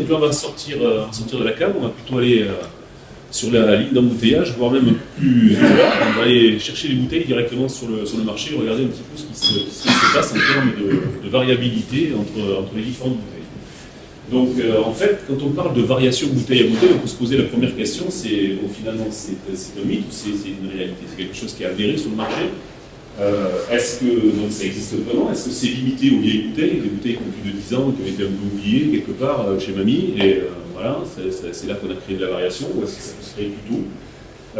Donc là, on va sortir de la cave, on va plutôt aller sur la ligne d'embouteillage, voire même plus. On va aller chercher les bouteilles directement sur le marché, regarder un petit peu ce qui se passe en termes de variabilité entre les différentes bouteilles. Donc en fait, quand on parle de variation bouteille à bouteille, on peut se poser la première question, c'est bon, finalement c'est un mythe ou c'est une réalité? C'est quelque chose qui est avéré sur le marché? Est-ce que donc, ça existe vraiment? Est-ce que c'est limité aux vieilles bouteilles, des bouteilles qui ont plus de 10 ans, qui ont été un peu oubliées quelque part chez mamie, et voilà, c'est là qu'on a créé de la variation, ou est-ce que ça peut se créer plus tôt?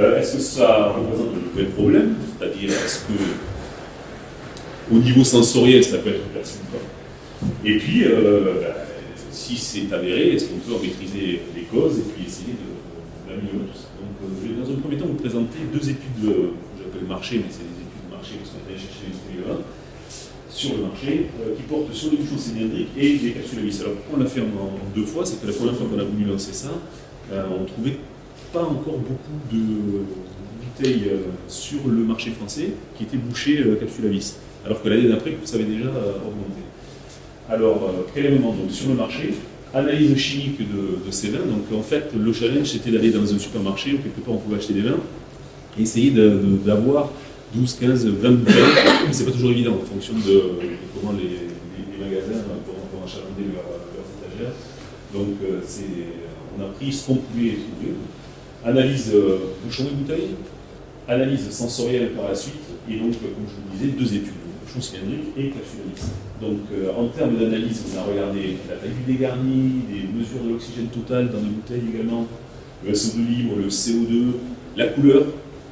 Est-ce que ça représente un nouvel problème? C'est-à-dire, est-ce que au niveau sensoriel, ça peut être perçu ou pas? Et puis, si c'est avéré, est-ce qu'on peut en maîtriser les causes et puis essayer d'améliorer tout ça? Donc, je vais dans un premier temps vous présenter deux études que j'appelle marché, mais c'est des études de marché parce qu'on est allé chercher les études sur le marché, qui portent sur les bouchons cylindriques et les capsules à vis. Alors, pourquoi on l'a fait en deux fois? C'est que la première fois qu'on a voulu lancer ça, on ne trouvait pas encore beaucoup de bouteilles sur le marché français qui étaient bouchées capsules à vis, alors que l'année d'après, ça avait déjà augmenté. Alors, quel élément donc sur le marché? Analyse chimique de ces vins. Donc, en fait, le challenge, c'était d'aller dans un supermarché où quelque part on pouvait acheter des vins et essayer d'avoir 12, 15, 20 bouteilles. Mais c'est pas toujours évident en fonction de comment les magasins vont achalander leurs étagères. Donc, on a pris ce qu'on pouvait trouver. Analyse bouchon de bouteille, analyse sensorielle par la suite, et donc, comme je vous disais, deux études, bouchon cylindrique et capsule à vis. Donc, en termes d'analyse, on a regardé la taille du dégarni, des mesures de l'oxygène total dans les bouteilles également, le SO2 libre, le CO2, la couleur,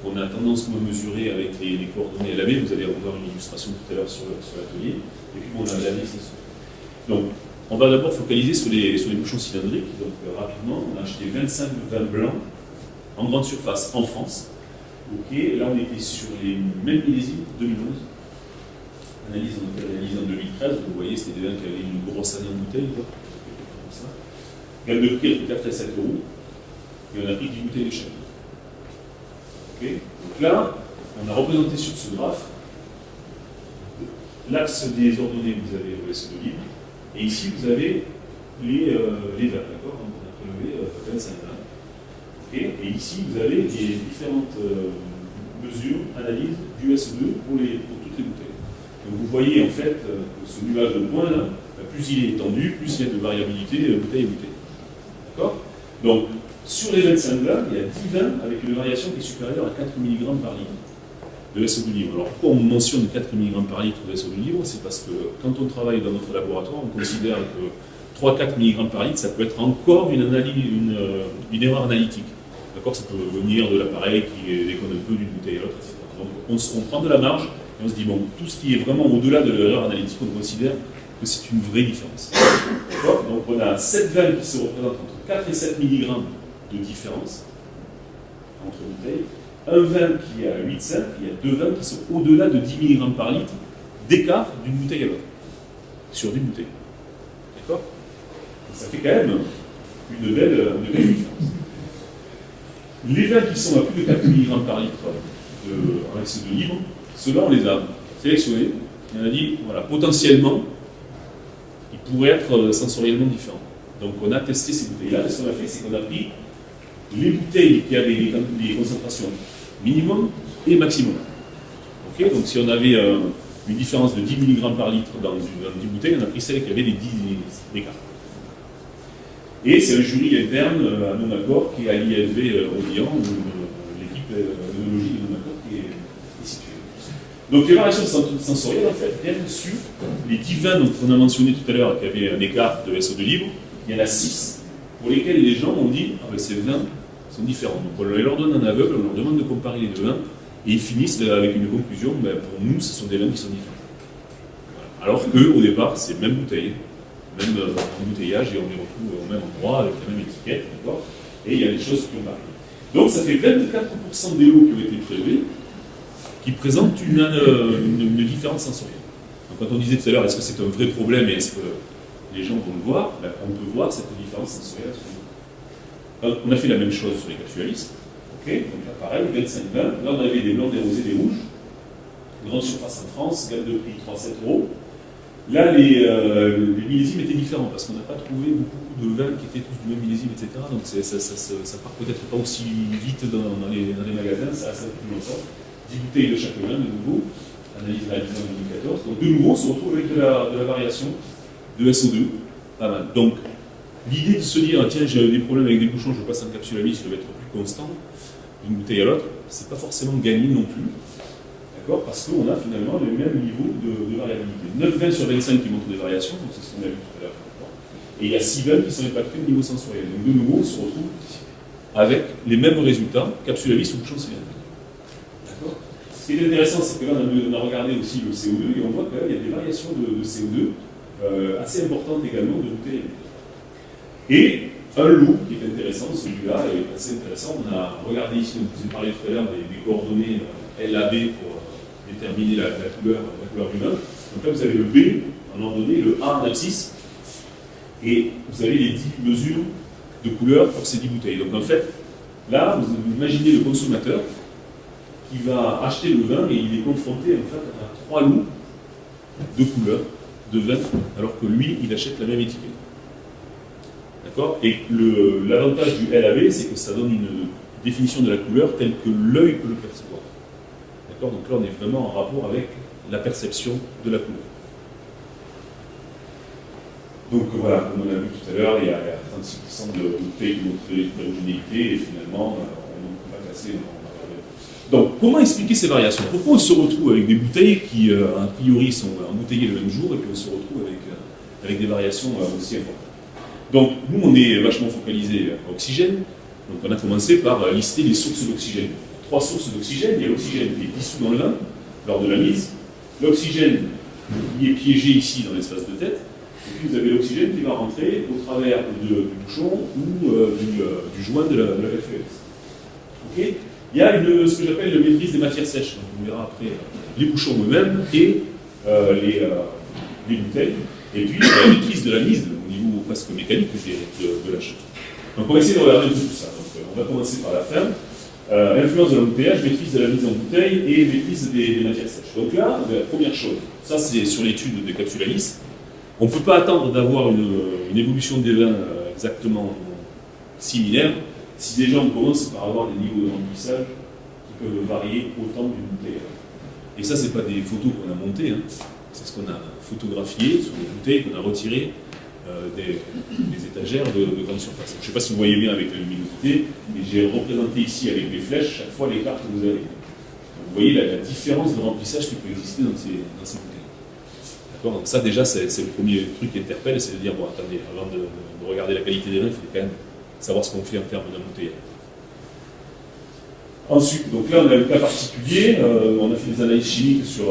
qu'on a tendance à mesurer avec les coordonnées à la main. Vous allez avoir une illustration tout à l'heure sur l'atelier. Et puis, on a l'analyse. Donc, on va d'abord focaliser sur les bouchons cylindriques. Donc, rapidement, on a acheté 25 vins blancs en grande surface en France. Ok, là, on était sur les mêmes millésimes 2011. Analyse en 2013, vous voyez, c'était des vins qui avaient une grosse année en bouteille, comme ça. Gamme de prix entre 4 et 7 euros, et on a pris 10 bouteilles de chaque. Okay. Donc là, on a représenté sur ce graphe l'axe des ordonnées, vous avez le SO2 libre, et ici vous avez les vins, d'accord? On a prélevé 25 vins. Okay. Et ici vous avez les différentes mesures, analyses du SO2 pour toutes les bouteilles. Donc vous voyez en fait ce nuage de points là, plus il est étendu, plus il y a de variabilité bouteille à bouteille. D'accord? Donc sur les 25 vins, il y a 10 vins avec une variation qui est supérieure à 4 mg par litre de SO2 libre. Alors pourquoi on mentionne 4 mg par litre de SO2 libre? C'est parce que quand on travaille dans notre laboratoire, on considère que 3-4 mg par litre, ça peut être encore une erreur analytique. D'accord? Ça peut venir de l'appareil qui déconne un peu d'une bouteille à l'autre, etc. Donc on prend de la marge. Et on se dit, bon, tout ce qui est vraiment au-delà de l'erreur analytique, on considère que c'est une vraie différence. D'accord? Donc on a 7 vins qui se représentent entre 4 et 7 mg de différence entre bouteilles, un vin qui est à 8,5, il y a deux vins qui sont au-delà de 10 mg par litre d'écart d'une bouteille à l'autre, sur d'une bouteille. D'accord? Ça fait quand même une belle différence. Les vins qui sont à plus de 4 mg par litre avec SO2 libre, ceux-là, on les a sélectionnés et on a dit, voilà, potentiellement, ils pourraient être sensoriellement différents. Donc, on a testé ces bouteilles-là. Et ce qu'on a fait, c'est qu'on a pris les bouteilles qui avaient les concentrations minimum et maximum. Okay, donc, si on avait une différence de 10 mg par litre dans 10 bouteilles, on a pris celles qui avaient les 10 d'écart. Et c'est un jury interne à non-accord qui est à l'ILV Audian, où l'équipe d'œnologie de non-accord qui est située. Donc les variations sensorielles, en fait, viennent sur les 10 vins qu'on a mentionné tout à l'heure qui avaient un écart de SO2 libre. Il y en a 6 pour lesquels les gens ont dit ah ben ces vins sont différents. Donc on leur donne un aveugle, on leur demande de comparer les deux vins, et ils finissent avec une conclusion ben, pour nous, ce sont des vins qui sont différents. Voilà. Alors qu'au départ, c'est même bouteille, même embouteillage, et on les retrouve au même endroit, avec la même étiquette, d'accord? Et il y a des choses qui ont varié. Donc ça fait 24% des lots qui ont été prélevés qui présentent une différence sensorielle. Donc quand on disait tout à l'heure, est-ce que c'est un vrai problème et est-ce que les gens vont le voir, ben, on peut voir cette différence sensorielle. On a fait la même chose sur les capsules à vis. Okay, donc là pareil, 25 vins. Là on avait des blancs, des rosés, des rouges. Grande surface en France, gamme de prix 3-7 euros. Là, les millésimes étaient différents parce qu'on n'a pas trouvé beaucoup de vins qui étaient tous du même millésime, etc. Donc ça part peut-être pas aussi vite dans les magasins, ça reste un peu plus longtemps. 10 bouteilles de chaque vin, de nouveau, analyse réalisée en 2014. Donc de nouveau, on se retrouve avec de la variation de SO2, pas mal. Donc l'idée de se dire, tiens, j'ai des problèmes avec des bouchons, je passe en capsule à vis, je vais être plus constant d'une bouteille à l'autre, c'est pas forcément gagné non plus. Parce qu'on a finalement le même niveau de variabilité. 9 vins sur 25 qui montrent des variations, donc c'est ce qu'on a vu tout à l'heure. Et il y a 6 vins qui sont impactés au niveau sensoriel. Donc de nouveau, on se retrouve avec les mêmes résultats, capsule à vis ou bouchon cylindrique. D'accord. Ce qui est intéressant, c'est que là, on a regardé aussi le CO2, et on voit qu'il y a des variations de CO2 assez importantes également de bouteilles. Et un lot qui est intéressant, celui-là est assez intéressant. On a regardé ici, on vous a parlé tout à l'heure des coordonnées LAB pour déterminer la couleur du vin. Donc là, vous avez le B, à un moment donné, le A en abscisse, et vous avez les 10 mesures de couleur pour ces 10 bouteilles. Donc en fait, là, vous imaginez le consommateur qui va acheter le vin et il est confronté en fait, à 3 lots de couleurs de vin, alors que lui, il achète la même étiquette. D'accord. Et l'avantage du LAB, c'est que ça donne une définition de la couleur telle que l'œil peut le percevoir. D'accord. Donc là, on est vraiment en rapport avec la perception de la couleur. Donc voilà, comme on l'a vu tout à l'heure, il y a 36% de bouteilles qui montrent de l'hétérogénéité et finalement, on va classer. Donc, comment expliquer ces variations? Pourquoi on se retrouve avec des bouteilles qui, a priori, sont embouteillées le même jour et puis on se retrouve avec des variations aussi importantes? Donc, nous, on est vachement focalisé oxygène. Donc, on a commencé par lister les sources d'oxygène. 3 sources d'oxygène. Il y a l'oxygène qui est dissous dans le vin lors de la mise, l'oxygène qui est piégé ici dans l'espace de tête, et puis vous avez l'oxygène qui va rentrer au travers du bouchon ou du joint de la réflexe. Okay. Il y a ce que j'appelle la maîtrise des matières sèches. Donc, on verra après les bouchons eux-mêmes et les bouteilles. Et puis la maîtrise de la mise au niveau presque mécanique de la chose. Donc on va essayer de regarder tout ça. Donc, on va commencer par la fin. Influence de l'embouteillage, maîtrise de la mise en bouteille et maîtrise des matières sèches. Donc là, la première chose, ça c'est sur l'étude des capsules à vis. On ne peut pas attendre d'avoir une évolution des vins exactement similaire si déjà on commence par avoir des niveaux de remplissage qui peuvent varier autant d'une bouteille. Et ça, ce n'est pas des photos qu'on a montées, hein. C'est ce qu'on a photographié sur des bouteilles qu'on a retirées des étagères de grande surface. Je ne sais pas si vous voyez bien avec la luminosité, mais j'ai représenté ici avec les flèches chaque fois l'écart que vous avez. Donc, vous voyez la différence de remplissage qui peut exister dans ces bouteilles. D'accord. Donc ça déjà c'est le premier truc qui interpelle, c'est de dire bon attendez, avant de regarder la qualité des vins, il faut quand même savoir ce qu'on fait en termes d'embouteillage. Ensuite, donc là on a le cas particulier, on a fait des analyses chimiques sur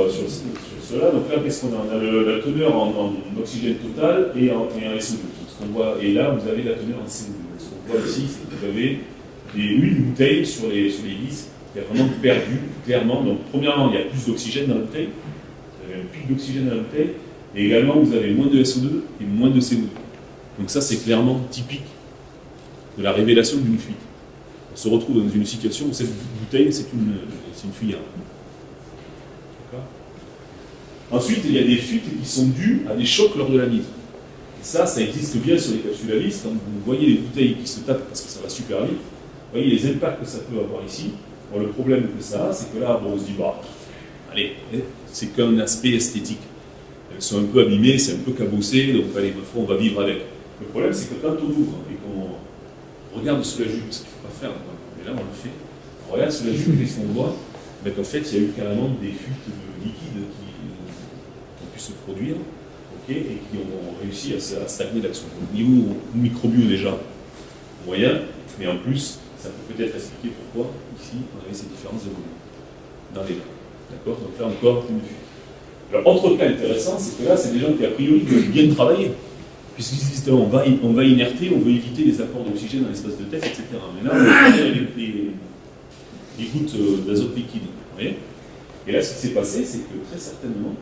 cela. Donc là qu'est-ce qu'on a? On a la teneur en oxygène total et en SO2. Ce qu'on voit, et là vous avez la teneur en CO2. Ce qu'on voit ici, c'est que vous avez une bouteille sur les 10 qui a vraiment perdu clairement. Donc premièrement, il y a plus d'oxygène dans la bouteille, vous avez un pic d'oxygène dans la bouteille, et également vous avez moins de SO2 et moins de CO2. Donc ça c'est clairement typique de la révélation d'une fuite. On se retrouve dans une situation où cette bouteille, c'est une fuyarde. Ensuite, il y a des fuites qui sont dues à des chocs lors de la mise. Et ça existe bien sur les capsules à vis. Quand vous voyez les bouteilles qui se tapent parce que ça va super vite, vous voyez les impacts que ça peut avoir ici. Bon, le problème que ça a, c'est que là, bon, on se dit, bah, allez, c'est qu'un aspect esthétique. Elles sont un peu abîmées, c'est un peu cabossé, donc allez, ma foi, on va vivre avec. Le problème, c'est que quand on ouvre et qu'on regarde sous la jupe, ce qu'il ne faut pas faire, mais là on le fait, on regarde sous la jupe et qu'on voit qu'en fait il y a eu carrément des fuites de liquide qui ont pu se produire, okay, et qui ont réussi à stagner là-dessous. Au niveau microbio déjà, moyen, mais en plus, ça peut peut-être expliquer pourquoi ici on avait ces différences de volume dans les vins. D'accord. Donc là encore, une fuite. Alors, autre cas intéressant, c'est que là, c'est des gens qui a priori peuvent bien travailler. Puisqu'on va inerter, on veut éviter les apports d'oxygène dans l'espace de tête, etc. Mais là, on va faire les gouttes d'azote liquide. Vous voyez. Et là, ce qui s'est passé, c'est que très certainement,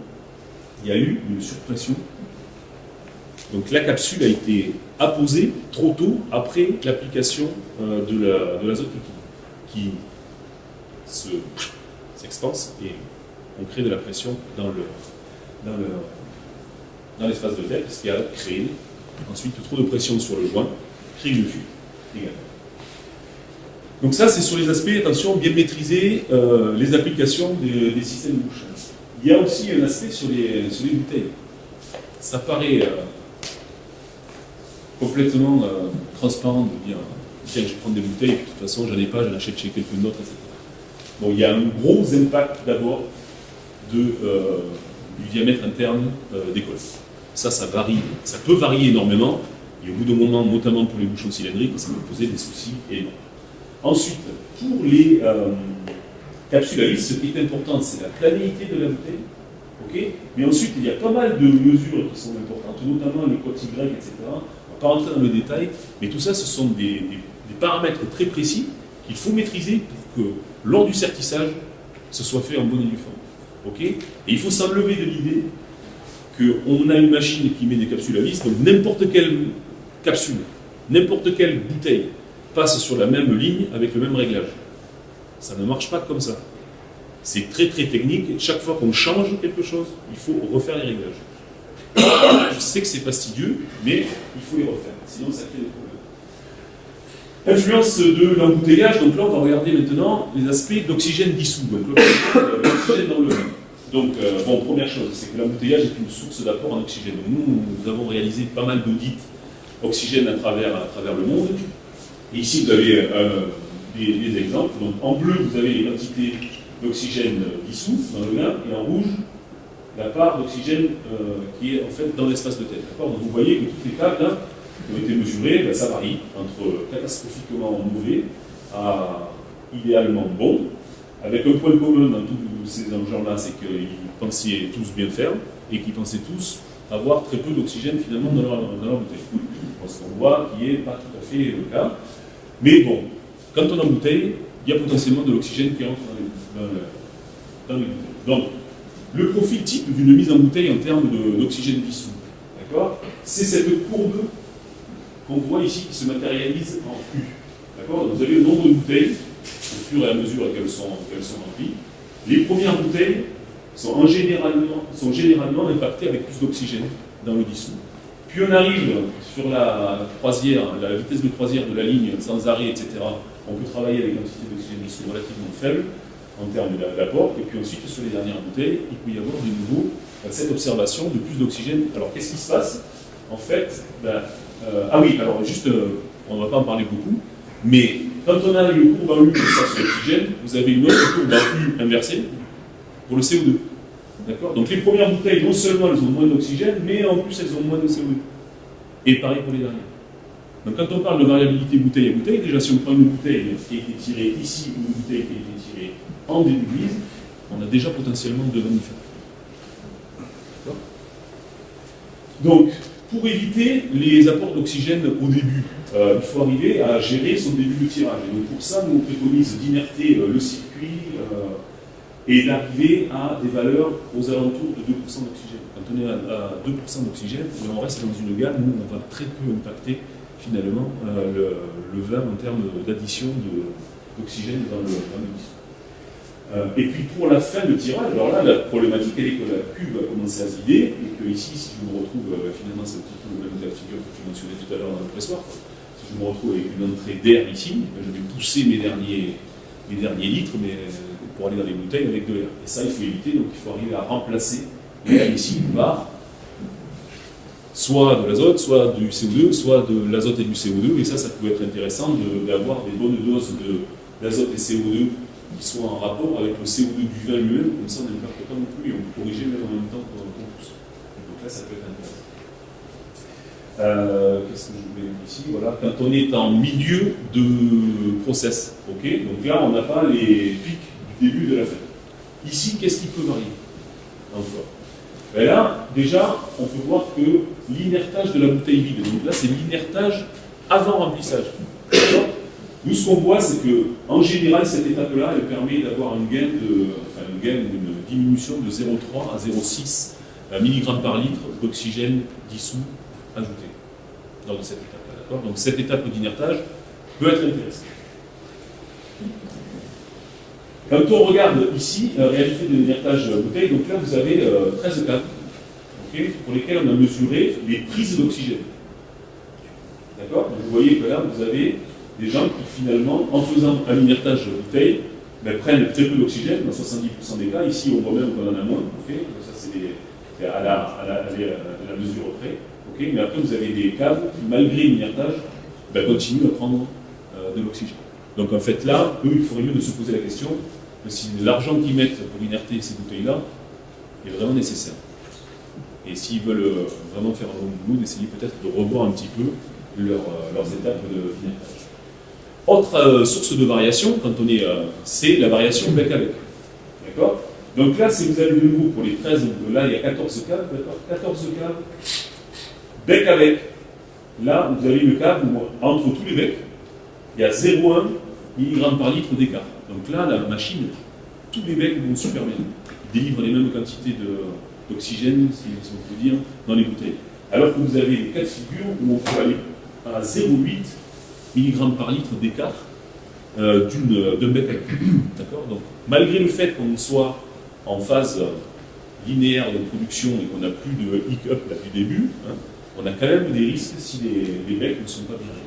il y a eu une surpression. Donc la capsule a été apposée trop tôt après l'application de l'azote liquide, qui s'expanse et on crée de la pression dans dans l'espace de tête, ce qui a créé ensuite trop de pression sur le joint, crée une fuite également. Donc ça, c'est sur les aspects, attention, bien maîtriser les applications des systèmes de bouchage. Il y a aussi un aspect sur les bouteilles. Ça paraît complètement transparent de dire tiens, je vais prendre des bouteilles, de toute façon, j'en ai pas, j'en achète chez quelqu'un d'autre, etc. Bon, il y a un gros impact d'abord du diamètre interne des cols. Ça varie, ça peut varier énormément, et au bout d'un moment, notamment pour les bouchons cylindriques, ça peut poser des soucis énormes. Ensuite, pour les capsules à vis, ce qui est important, c'est la planéité de la bouteille. Okay, mais ensuite, il y a pas mal de mesures qui sont importantes, notamment les cotes Y, etc. On ne va pas rentrer dans le détail, mais tout ça, ce sont des paramètres très précis qu'il faut maîtriser pour que, lors du sertissage, ce soit fait en bonne et due forme. Okay, et il faut s'enlever de l'idée qu'on a une machine qui met des capsules à vis, donc n'importe quelle capsule, n'importe quelle bouteille passe sur la même ligne avec le même réglage. Ça ne marche pas comme ça. C'est très très technique. Chaque fois qu'on change quelque chose, il faut refaire les réglages. Je sais que c'est fastidieux, mais il faut les refaire, sinon ça crée des problèmes. Influence de l'embouteillage, donc là on va regarder maintenant les aspects d'oxygène dissous, donc l'oxygène dans le vin. Donc, bon, première chose, c'est que l'embouteillage est une source d'apport en oxygène. Donc, nous avons réalisé pas mal d'audits oxygène à travers le monde. Et ici, vous avez des exemples. Donc, en bleu, vous avez les quantités d'oxygène dissous dans le vin, et en rouge, la part d'oxygène qui est en fait dans l'espace de tête. Donc, vous voyez que toutes les tables là, qui ont été mesurées, ben, ça varie entre catastrophiquement mauvais à idéalement bon. Avec un point commun dans tous ces gens-là, c'est qu'ils pensaient tous bien faire et qu'ils pensaient tous avoir très peu d'oxygène finalement dans leur bouteille. Ce qu'on voit qui n'est pas tout à fait le cas. Mais bon, quand on embouteille, il y a potentiellement de l'oxygène qui entre dans les bouteilles. Donc, le profil type d'une mise en bouteille en termes d'oxygène dissous, d'accord, c'est cette courbe qu'on voit ici qui se matérialise en U. D'accord, vous avez le nombre de bouteilles au fur et à mesure qu'elles sont remplies. Les premières bouteilles sont généralement impactées avec plus d'oxygène dans le dissous. Puis on arrive sur la croisière, la vitesse de croisière de la ligne sans arrêt, etc. On peut travailler avec une quantité d'oxygène dissous relativement faible en termes d'apport. Et puis ensuite, sur les dernières bouteilles, il peut y avoir de nouveau cette observation de plus d'oxygène. Alors qu'est-ce qui se passe? En fait, ah oui, alors juste, on ne va pas en parler beaucoup, mais quand on a une courbe en U comme ça sur l'oxygène, vous avez une autre courbe en U inversée pour le CO2. D'accord? Donc les premières bouteilles, non seulement elles ont moins d'oxygène, mais en plus elles ont moins de CO2. Et pareil pour les dernières. Donc quand on parle de variabilité bouteille à bouteille, déjà si on prend une bouteille qui a été tirée ici ou une bouteille qui a été tirée en début de mise, on a déjà potentiellement deux mammifères. D'accord? Donc, pour éviter les apports d'oxygène au début, il faut arriver à gérer son début de tirage. Et donc pour ça, nous on préconise d'inerter le circuit et d'arriver à des valeurs aux alentours de 2% d'oxygène. Quand on est à 2% d'oxygène, on reste dans une gamme où on va très peu impacter finalement le vin en termes d'addition d'oxygène dans le dissous. Et puis pour la fin de tirage, alors là la problématique elle est que la cuve va commencer à se vider et que ici si je me retrouve, finalement c'est un petit peu le même cas de figure que tu mentionnais tout à l'heure dans le pressoir, si je me retrouve avec une entrée d'air ici, je vais pousser mes derniers litres pour aller dans les bouteilles avec de l'air. Et ça il faut éviter, donc il faut arriver à remplacer l'air ici par soit de l'azote, soit du CO2, soit de l'azote et du CO2, et ça peut être intéressant d'avoir des bonnes doses d'azote et CO2 qui soient en rapport avec le CO2 du vin lui-même, comme ça on n'impacte pas non plus, et on peut corriger même en même temps qu'on pousse. Donc là ça peut être intéressant. Qu'est-ce que je voulais dire ici? Voilà, quand on est en milieu de process, ok, donc là on n'a pas les pics du début de la fin. Ici, qu'est-ce qui peut varier encore? Ben là, déjà, on peut voir que l'inertage de la bouteille vide, donc là c'est l'inertage avant remplissage. Nous, ce qu'on voit, c'est que, en général, cette étape-là, elle permet d'avoir un gain une diminution de 0,3 à 0,6 mg par litre d'oxygène dissous ajouté lors de cette étape-là. D'accord? Donc cette étape d'inertage peut être intéressante. Quand on regarde ici, réalité de l'inertage bouteille, donc là vous avez 13 câbles. okay, pour lesquels on a mesuré les prises d'oxygène. D'accord? Vous voyez que là, vous avez des gens qui finalement, en faisant un inertage de bouteille, ben, prennent très peu d'oxygène, dans 70% des cas. Ici, on voit même qu'on en a moins. Okay, ça, c'est à la mesure près. Okay, mais après, vous avez des caves qui, malgré l'inertage, ben, continuent à prendre de l'oxygène. Donc en fait, là, eux, il faudrait mieux de se poser la question de si l'argent qu'ils mettent pour inerter ces bouteilles-là est vraiment nécessaire. Et s'ils veulent vraiment faire un bon boulot, d'essayer peut-être de revoir un petit peu leurs étapes d'inertage. Autre source de variation, quand on est, c'est la variation bec à bec. D'accord? Donc là, si vous avez de nouveau pour les 13, là il y a 14 caves, d'accord? 14 caves, bec à bec. Là, vous avez une cave où, entre tous les becs, il y a 0,1 mg par litre d'écart. Donc là, la machine, tous les becs vont super bien. Ils délivrent les mêmes quantités d'oxygène, si on peut dire, dans les bouteilles. Alors que vous avez des cas de figure où on peut aller à 0,8 mg par litre d'écart d'un bec à bec. D'accord? Donc, malgré le fait qu'on soit en phase linéaire de production et qu'on n'a plus de hic-up du début, hein, on a quand même des risques si les becs ne sont pas bien réglés.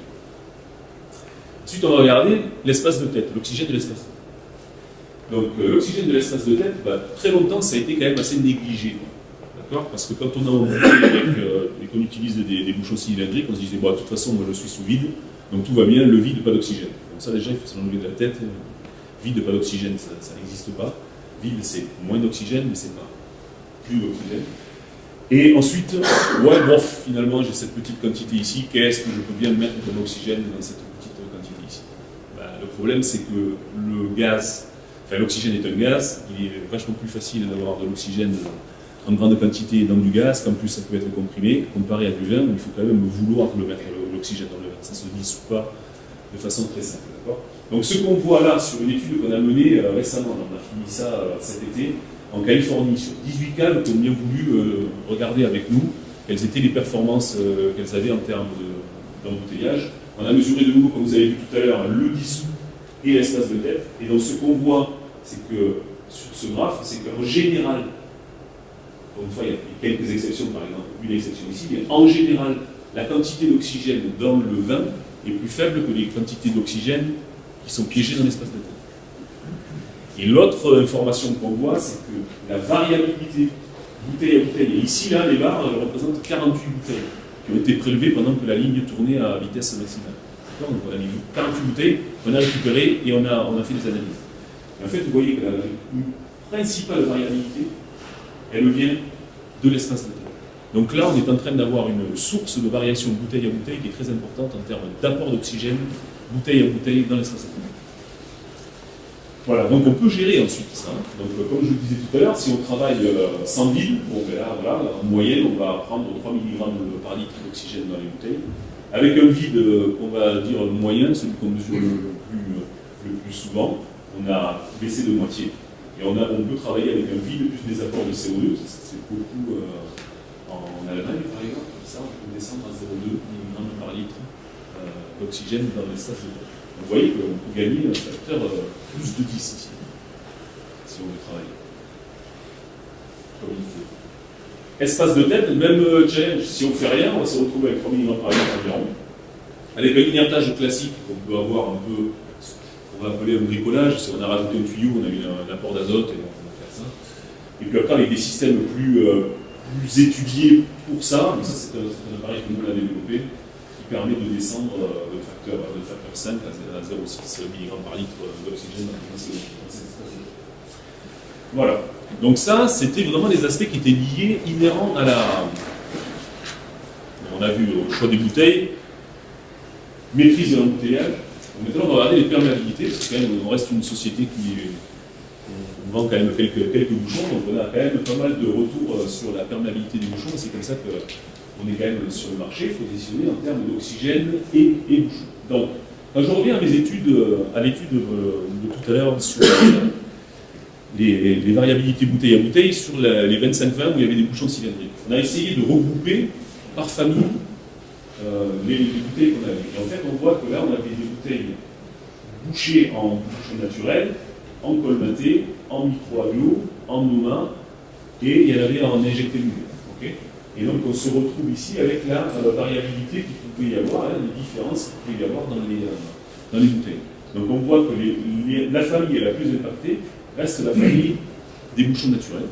Ensuite, on va regarder l'espace de tête, l'oxygène de l'espace de tête. Donc, l'oxygène de l'espace de tête, bah, très longtemps, ça a été quand même assez négligé. D'accord? Parce que quand on a un bouteille et qu'on utilise des bouchons cylindriques, on se disait, bon, de toute façon, moi je suis sous vide, donc tout va bien, le vide, pas d'oxygène. Donc ça, déjà, il faut se l'enlever de la tête. Vide, pas d'oxygène, ça n'existe pas. Vide, c'est moins d'oxygène, mais c'est pas plus d'oxygène. Et ensuite, ouais, bon, finalement, j'ai cette petite quantité ici, qu'est-ce que je peux bien mettre comme oxygène dans cette petite quantité ici? Ben, le problème, c'est que le gaz, enfin l'oxygène est un gaz, il est vachement plus facile d'avoir de l'oxygène en grande quantité dans du gaz, qu'en plus ça peut être comprimé, comparé à du vin, où il faut quand même vouloir le mettre l'oxygène dans le vin. Ça ne se dissout pas de façon très simple. Donc ce qu'on voit là sur une étude qu'on a menée récemment, on a fini ça cet été, en Californie, sur 18 caves qui ont bien voulu regarder avec nous quelles étaient les performances qu'elles avaient en termes d'embouteillage. On a mesuré de nouveau, comme vous avez vu tout à l'heure, le dissous et l'espace de tête. Et donc ce qu'on voit, c'est que sur ce graphe, c'est qu'en général, encore une fois, il y a quelques exceptions, par exemple, une exception ici, mais en général, la quantité d'oxygène dans le vin est plus faible que les quantités d'oxygène qui sont piégées dans l'espace de tête. Et l'autre information qu'on voit, c'est que la variabilité bouteille à bouteille, et ici, là, les barres représentent 48 bouteilles qui ont été prélevées pendant que la ligne tournait à vitesse maximale. Donc on a mis 48 bouteilles, on a récupéré et on a fait des analyses. Et en fait, vous voyez que la principale variabilité, elle vient de l'espace de tête. Donc là, on est en train d'avoir une source de variation bouteille à bouteille qui est très importante en termes d'apport d'oxygène, bouteille à bouteille, dans l'espace de tête. Voilà, donc on peut gérer ensuite ça. Donc comme je le disais tout à l'heure, si on travaille sans vide, bon ben là, voilà, en moyenne, on va prendre 3 mg par litre d'oxygène dans les bouteilles. Avec un vide qu'on va dire moyen, celui qu'on mesure le plus souvent, on a baissé de moitié. Et on peut travailler avec un vide plus des apports de CO2, c'est beaucoup en Allemagne par exemple, ça on peut descendre à 0,2 mg par litre d'oxygène dans l'espace de tête. Vous voyez qu'on peut gagner un facteur plus de 10 ici, si on veut travailler. Comme il faut. Espace de tête, même challenge. Si on ne fait rien, on va se retrouver avec 3 mg par litre environ. Avec un inertage classique qu'on peut avoir un peu, on va appeler un bricolage. Si on a rajouté un tuyau, on a eu un apport d'azote et on va faire ça. Et puis après, avec des systèmes plus étudiés pour ça, mais ça c'est un appareil que nous on a développé, qui permet de descendre de facteur 5 à 0,6 mg par litre d'oxygène dans ces espaces. Voilà. Donc ça, c'était vraiment des aspects qui étaient liés, inhérents à la... On a vu au choix des bouteilles, maîtrise de l'embouteillage. Maintenant, on va regarder les perméabilités, parce que quand même, on reste une société qui... On vend quand même quelques bouchons, donc on a quand même pas mal de retours sur la perméabilité des bouchons, c'est comme ça qu'on est quand même sur le marché positionné en termes d'oxygène et bouchons. Donc, quand je reviens à mes études, à l'étude de tout à l'heure sur les variabilités bouteille à bouteille, sur les 25-20 où il y avait des bouchons cylindriques, on a essayé de regrouper par famille les bouteilles qu'on avait. Et en fait, on voit que là, on avait des bouteilles bouchées en bouchon naturel, en colmaté, en micro-aglo, en noma, et il y en avait en injecté lumière. Okay, et donc on se retrouve ici avec la variabilité qu'il pouvait y avoir, hein, les différences qu'il pouvait y avoir dans les bouteilles. Donc on voit que la famille la plus impactée reste la famille des bouchons naturels.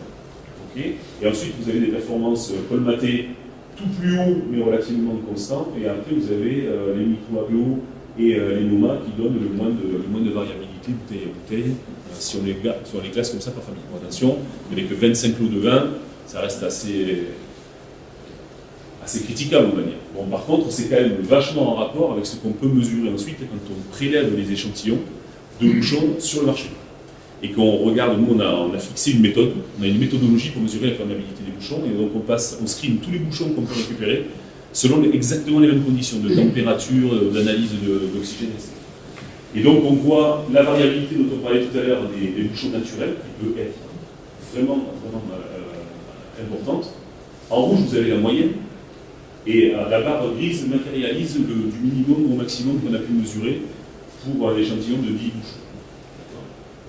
Okay, et ensuite vous avez des performances colmatées tout plus haut mais relativement constants, et après vous avez les micro-agglos et les NOMA qui donnent le moins de variabilité bouteille à bouteille si on les classe comme ça par famille. Bon, attention, avec 25 lots de vin, ça reste assez critiquable, on va dire. Bon, par contre, c'est quand même vachement en rapport avec ce qu'on peut mesurer ensuite quand on prélève les échantillons de bouchons sur le marché. Et qu'on regarde, nous on a fixé une méthode, on a une méthodologie pour mesurer la perméabilité des bouchons, et donc on screen tous les bouchons qu'on peut récupérer selon exactement les mêmes conditions de température, d'analyse d'oxygène, etc. Et donc on voit la variabilité dont on parlait tout à l'heure des bouchons naturels, qui peut être vraiment importante. En rouge, vous avez la moyenne, et la barre grise matérialise du minimum au maximum qu'on a pu mesurer pour l'échantillon de 10 bouchons.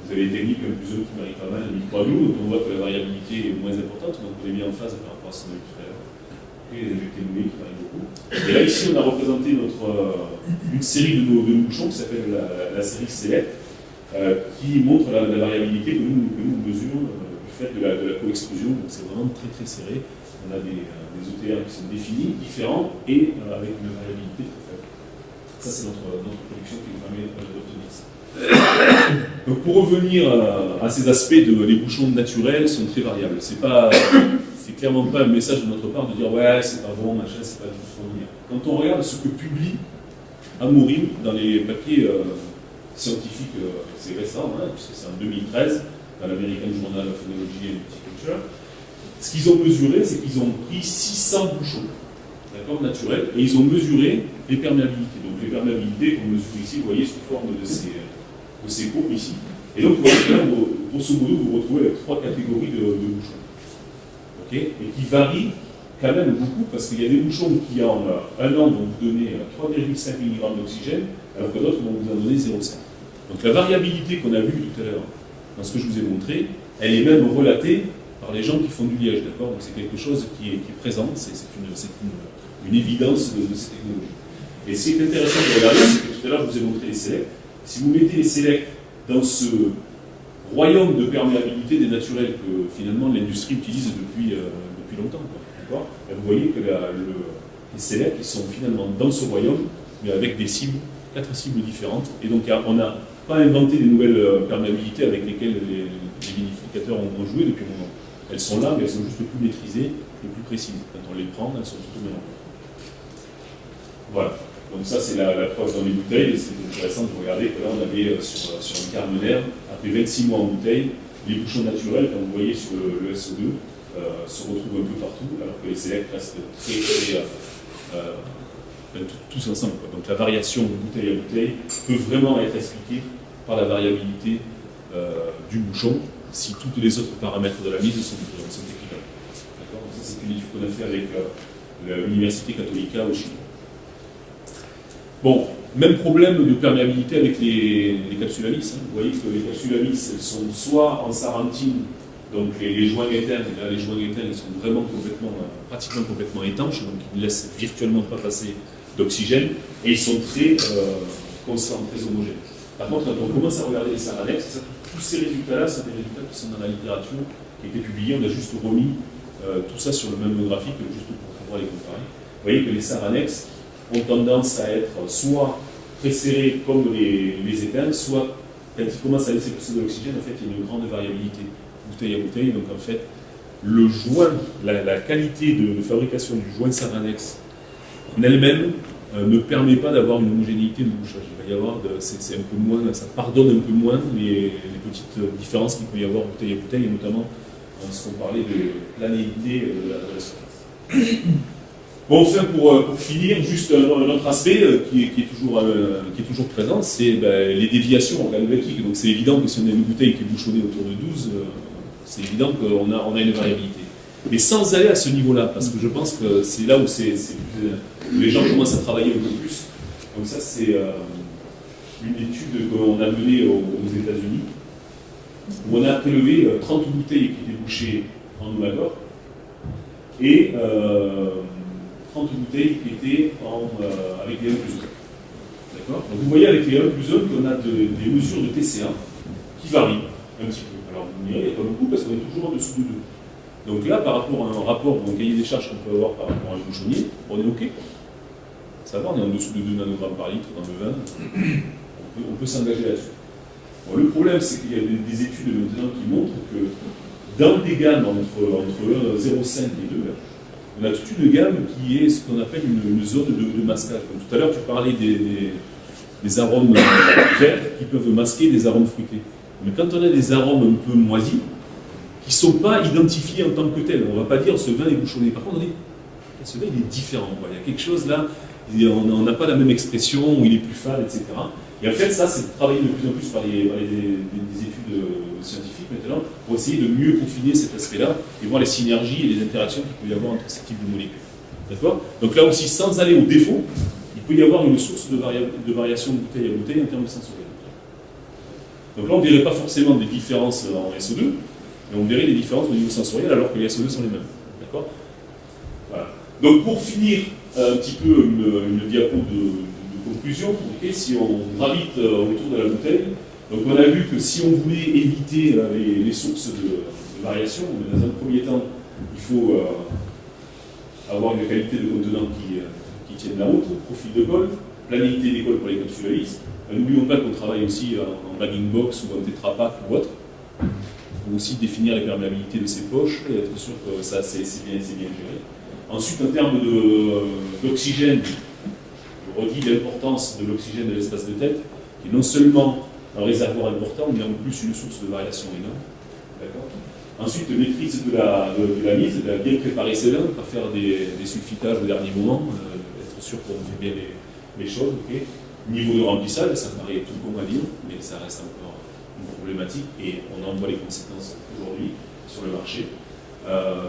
Vous avez des techniques comme plus qui varient pas mal, le micro-agglo, donc on voit que la variabilité est moins importante, donc on est bien en phase par rapport à ce qu'on a vu tout à l'heure. Et les effets noués qui varient beaucoup. Et là, ici, on a représenté une série de bouchons qui s'appelle la série Select, qui montre la variabilité que nous mesurons du fait de la co-extrusion. Donc c'est vraiment très très serré. On a des ETR qui sont définis, différents, et avec une variabilité très faible. Ça, c'est notre production qui nous permet d'obtenir ça. Donc pour revenir à ces aspects, les bouchons naturels sont très variables. C'est clairement pas un message de notre part de dire ouais c'est pas bon, machin, c'est pas du tout fournir. Quand on regarde ce que publie Amaury dans les papiers scientifiques, c'est récent, hein, puisque c'est en 2013, dans l'American Journal of Phenology and Viticulture, ce qu'ils ont mesuré, c'est qu'ils ont pris 600 bouchons, d'accord, naturels, et ils ont mesuré les perméabilités. Donc les perméabilités qu'on mesure ici, vous voyez, sous forme de ces courbes ici. Et donc, grosso modo, vous vous retrouvez avec 3 catégories de bouchons. Okay, et qui varient quand même beaucoup, parce qu'il y a des bouchons qui, en un an, vont vous donner 3,5 mg d'oxygène, alors que d'autres vont vous en donner 0,5. Donc la variabilité qu'on a vue tout à l'heure, dans ce que je vous ai montré, elle est même relatée par les gens qui font du liège, d'accord. Donc c'est quelque chose qui est présent, c'est une évidence de ces technologies. Et ce qui est intéressant de regarder, c'est que tout à l'heure je vous ai montré les sélects. Si vous mettez les sélects dans ce royaume de perméabilité des naturels que finalement l'industrie utilise depuis longtemps, d'accord, vous voyez que les sélects ils sont finalement dans ce royaume, mais avec des cibles, 4 cibles différentes. Et donc on n'a pas inventé des nouvelles perméabilités avec lesquelles les vinificateurs ont joué depuis un moment. Elles sont là, mais elles sont juste plus maîtrisées et plus précises. Quand on les prend, elles sont toutes mélangées. Voilà. Donc ça, c'est la preuve dans les bouteilles. C'est intéressant de regarder que là, on avait sur un carmenaire, après 26 mois en bouteille, les bouchons naturels, comme vous voyez sur le SO2, se retrouvent un peu partout, alors que les sélects restent très tous ensemble, quoi. Donc la variation de bouteille à bouteille peut vraiment être expliquée par la variabilité du bouchon, si tous les autres paramètres de la mise sont équivalents. D'accord. Ça, c'est une étude qu'on a fait avec l'Université Católica au Chili. Bon, même problème de perméabilité avec les capsules à vis. Hein. Vous voyez que les capsules à vis, elles sont soit en sarentine, donc les joints éteints, et là les joints éteints ils sont vraiment pratiquement complètement étanches, donc ils ne laissent virtuellement pas passer d'oxygène, et ils sont très constants, très homogènes. Par contre, quand on commence à regarder les Saranex, tous ces résultats-là sont des résultats qui sont dans la littérature, qui a été publiée. On a juste remis tout ça sur le même graphique, juste pour pouvoir les comparer. Vous voyez que les Saranex ont tendance à être soit très serrés comme les éteints, soit quand ils commencent à laisser passer de l'oxygène, en fait, il y a une grande variabilité, bouteille à bouteille. Donc, en fait, le joint, la qualité de fabrication du joint Saranex en elle-même ne permet pas d'avoir une homogénéité de bouchage. Il va y avoir, c'est un peu moins, ça pardonne un peu moins les petites différences qu'il peut y avoir bouteille à bouteille, et notamment en ce qu'on parlait de planéité de la surface. Bon, enfin, pour finir, juste un autre aspect qui est toujours présent, c'est les déviations organoleptiques. Donc c'est évident que si on a une bouteille qui est bouchonnée autour de 12, c'est évident qu'on a une variabilité. Mais sans aller à ce niveau-là, parce que je pense que c'est là où les gens commencent à travailler un peu plus. Donc ça, c'est une étude qu'on a menée aux États-Unis, où on a prélevé 30 bouteilles qui étaient bouchées en Oumagor, et 30 bouteilles qui étaient avec les 1 plus 1. D'accord. Donc vous voyez avec les 1 plus 1 qu'on a des mesures de TCA qui varient un petit peu. Alors vous me direz, il n'y a pas beaucoup parce qu'on est toujours en dessous de 2. Donc là, par rapport à un rapport ou un cahier des charges qu'on peut avoir par rapport à un bouchonnier, on est OK. Ça va, on est en dessous de 2 nanogrammes par litre dans le vin. On peut s'engager là-dessus. Bon, le problème, c'est qu'il y a des études maintenant qui montrent que dans des gammes entre 0,5 et 2, on a toute une gamme qui est ce qu'on appelle une zone de masquage. Donc, tout à l'heure, tu parlais des arômes verts qui peuvent masquer des arômes fruités. Mais quand on a des arômes un peu moisis, qui ne sont pas identifiés en tant que tels, on ne va pas dire ce vin est bouchonné. Par contre, on dit ce vin il est différent. Il y a quelque chose là, on n'a pas la même expression, ou il est plus fade, etc. Et en fait, ça, c'est travaillé de plus en plus par des études scientifiques maintenant pour essayer de mieux confiner cet aspect-là et voir les synergies et les interactions qu'il peut y avoir entre ces types de molécules. D'accord. Donc là aussi, sans aller au défaut, il peut y avoir une source de variation de bouteille à bouteille en termes de sensoriel. Donc là, on ne verrait pas forcément des différences en SO2, mais on verrait des différences au niveau sensoriel alors que les SO2 sont les mêmes. D'accord. Voilà. Donc pour finir un petit peu une diapo de conclusion, okay, si on gravite autour de la bouteille, donc on a vu que si on voulait éviter les sources de variation, dans un premier temps, il faut avoir une qualité de contenant qui tienne la route, profil de colle, planéité des colles pour les capsules à vis. N'oublions pas qu'on travaille aussi en bagging box ou en Tetra Pak ou autre. Il faut aussi définir les perméabilités de ces poches et être sûr que ça c'est bien géré. Ensuite, en termes d'oxygène, je redis l'importance de l'oxygène de l'espace de tête, qui est non seulement un réservoir important, mais en plus une source de variation énorme. D'accord. Ensuite, maîtrise de la mise, de la bien préparer ses vins, pas faire des sulfitages au dernier moment, être sûr qu'on fait bien les choses. Okay. Niveau de remplissage, ça paraît tout con à dire, mais ça reste encore une problématique et on en voit les conséquences aujourd'hui sur le marché.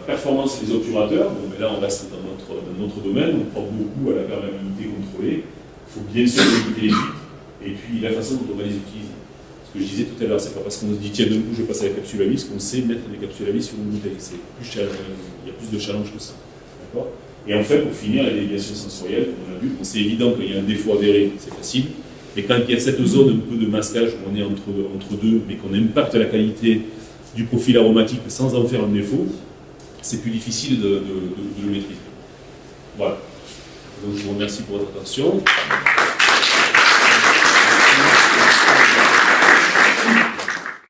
Performance des obturateurs, bon, mais là on reste dans notre domaine, on croit beaucoup à la perméabilité contrôlée, il faut bien sûr éviter les fuites, et puis la façon dont on va les utiliser. Ce que je disais tout à l'heure, c'est pas parce qu'on se dit tiens d'un coup je vais passer à la capsule à vis qu'on sait mettre des capsules à vis sur une bouteille, il y a plus de challenge que ça. D'accord. Et en fait, pour finir, la déviation sensorielle, comme on a vu, c'est évident qu'il y a un défaut avéré, c'est facile, mais quand il y a cette zone un peu de masquage où on est entre deux, mais qu'on impacte la qualité du profil aromatique sans en faire un défaut, c'est plus difficile de le maîtriser. Voilà. Donc je vous remercie pour votre attention.